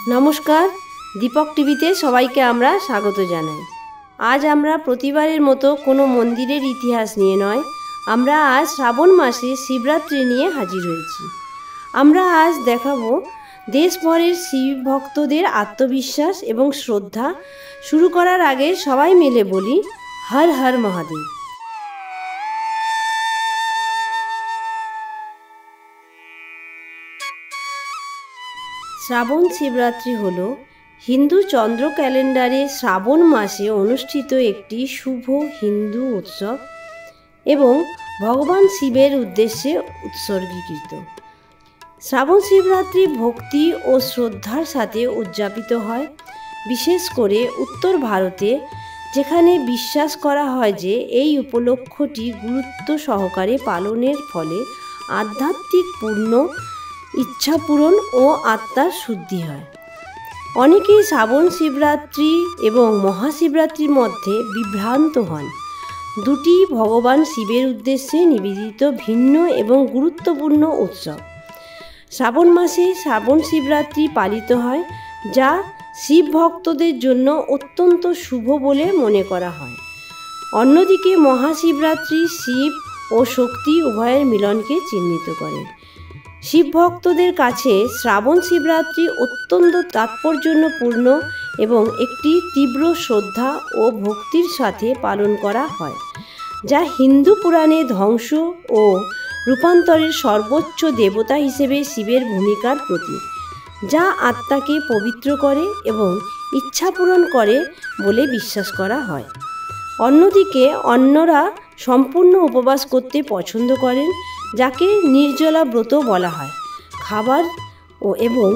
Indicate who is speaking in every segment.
Speaker 1: নমস্কার, দীপক টিভিতে সবাইকে আমরা স্বাগত জানাই। আজ আমরা প্রতিবারের মতো কোনো মন্দিরের ইতিহাস নিয়ে নয়, আমরা আজ শ্রাবণ মাসে শিবরাত্রি নিয়ে হাজির হয়েছি। আমরা আজ দেখাবো দেশভরের শিব ভক্তদের আত্মবিশ্বাস এবং শ্রদ্ধা। শুরু করার আগে সবাই মিলে বলি হর হর মহাদেব। শ্রাবণ শিবরাত্রি হল হিন্দু চন্দ্র ক্যালেন্ডারে শ্রাবণ মাসে অনুষ্ঠিত একটি শুভ হিন্দু উৎসব এবং ভগবান শিবের উদ্দেশ্যে উৎসর্গীকৃত। শ্রাবণ শিবরাত্রি ভক্তি ও শ্রদ্ধার সাথে উদযাপিত হয়, বিশেষ করে উত্তর ভারতে, যেখানে বিশ্বাস করা হয় যে এই উপলক্ষটি গুরুত্ব সহকারে পালনের ফলে আধ্যাত্মিক পূর্ণ ইচ্ছা পূরণ ও আত্মার শুদ্ধি হয়। অনেকেই শ্রাবণ শিবরাত্রি এবং মহাশিবরাত্রির মধ্যে বিভ্রান্ত হন। দুটি ভগবান শিবের উদ্দেশ্যে নিবেদিত ভিন্ন এবং গুরুত্বপূর্ণ উৎসব। শ্রাবণ মাসে শ্রাবণ শিবরাত্রি পালিত হয়, যা শিব ভক্তদের জন্য অত্যন্ত শুভ বলে মনে করা হয়। অন্যদিকে মহাশিবরাত্রি শিব ও শক্তি উভয়ের মিলনকে চিহ্নিত করে। শিব ভক্তদের কাছে শ্রাবণ শিবরাত্রি অত্যন্ত তাৎপর্যপূর্ণ এবং একটি তীব্র শ্রদ্ধা ও ভক্তির সাথে পালন করা হয়, যা হিন্দু পুরাণে ধ্বংস ও রূপান্তরের সর্বোচ্চ দেবতা হিসেবে শিবের ভূমিকার প্রতীক, যা আত্মাকে পবিত্র করে এবং ইচ্ছা পূরণ করে বলে বিশ্বাস করা হয়। অন্যদিকে অন্যরা সম্পূর্ণ উপবাস করতে পছন্দ করেন, যাকে নির্জলা ব্রত বলা হয়। খাবার এবং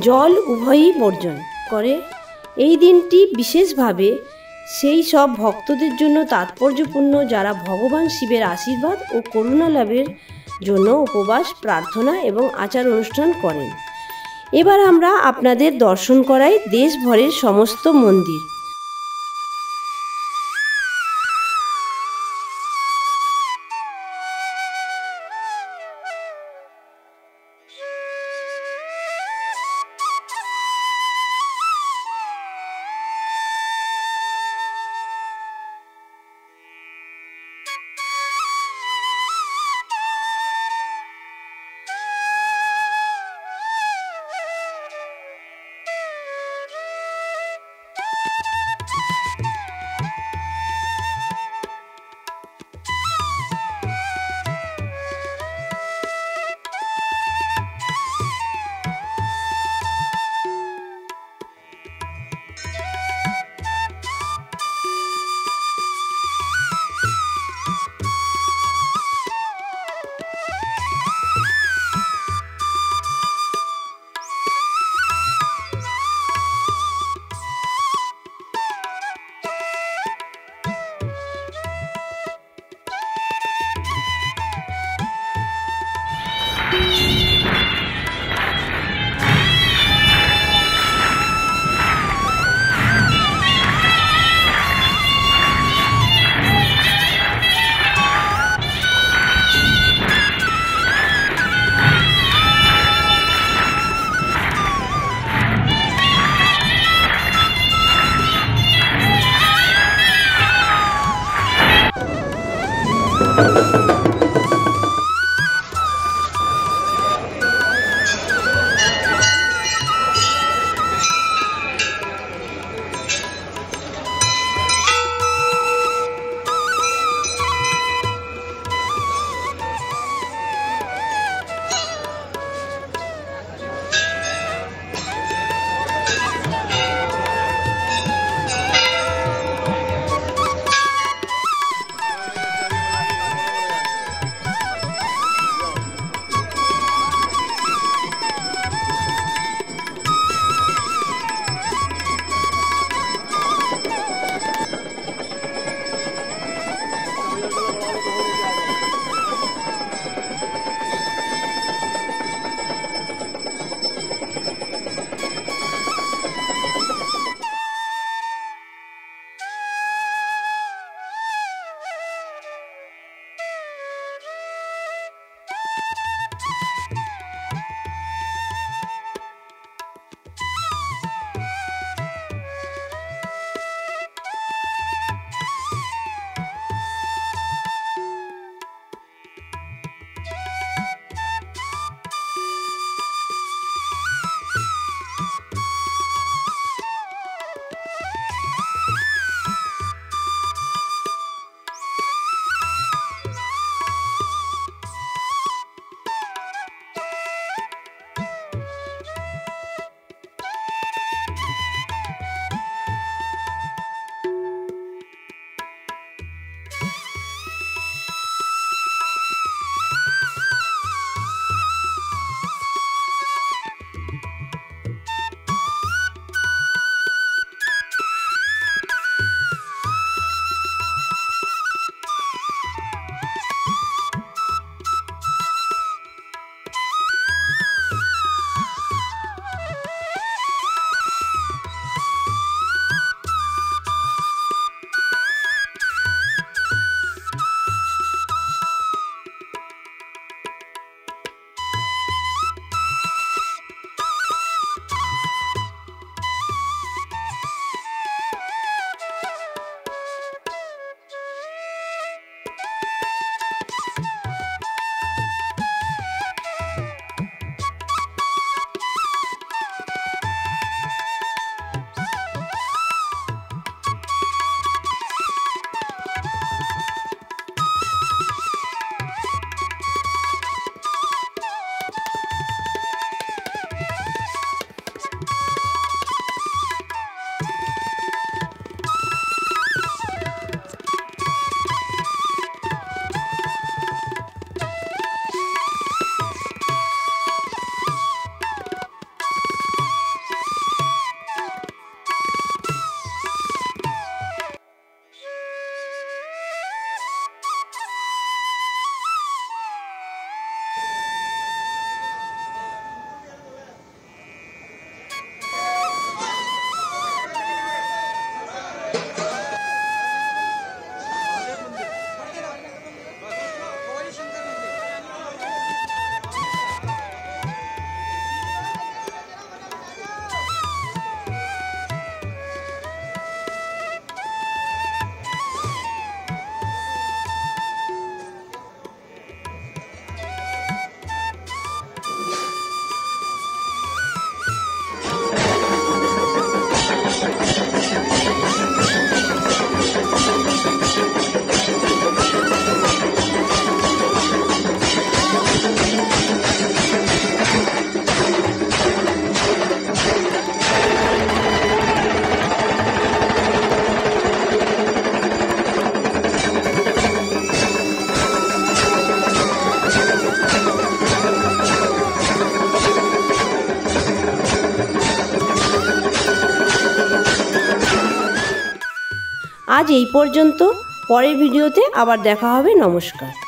Speaker 1: জল উভয়ই বর্জন করে। এই দিনটি বিশেষভাবে সেই সব ভক্তদের জন্য তাৎপর্যপূর্ণ যারা ভগবান শিবের আশীর্বাদ ও করুণা লাভের জন্য উপবাস, প্রার্থনা এবং আচার অনুষ্ঠান করেন। এবার আমরা আপনাদের দর্শন করাই দেশভরের সমস্ত মন্দির। আজ এই পর্যন্ত, পরের ভিডিওতে আবার দেখা হবে। নমস্কার।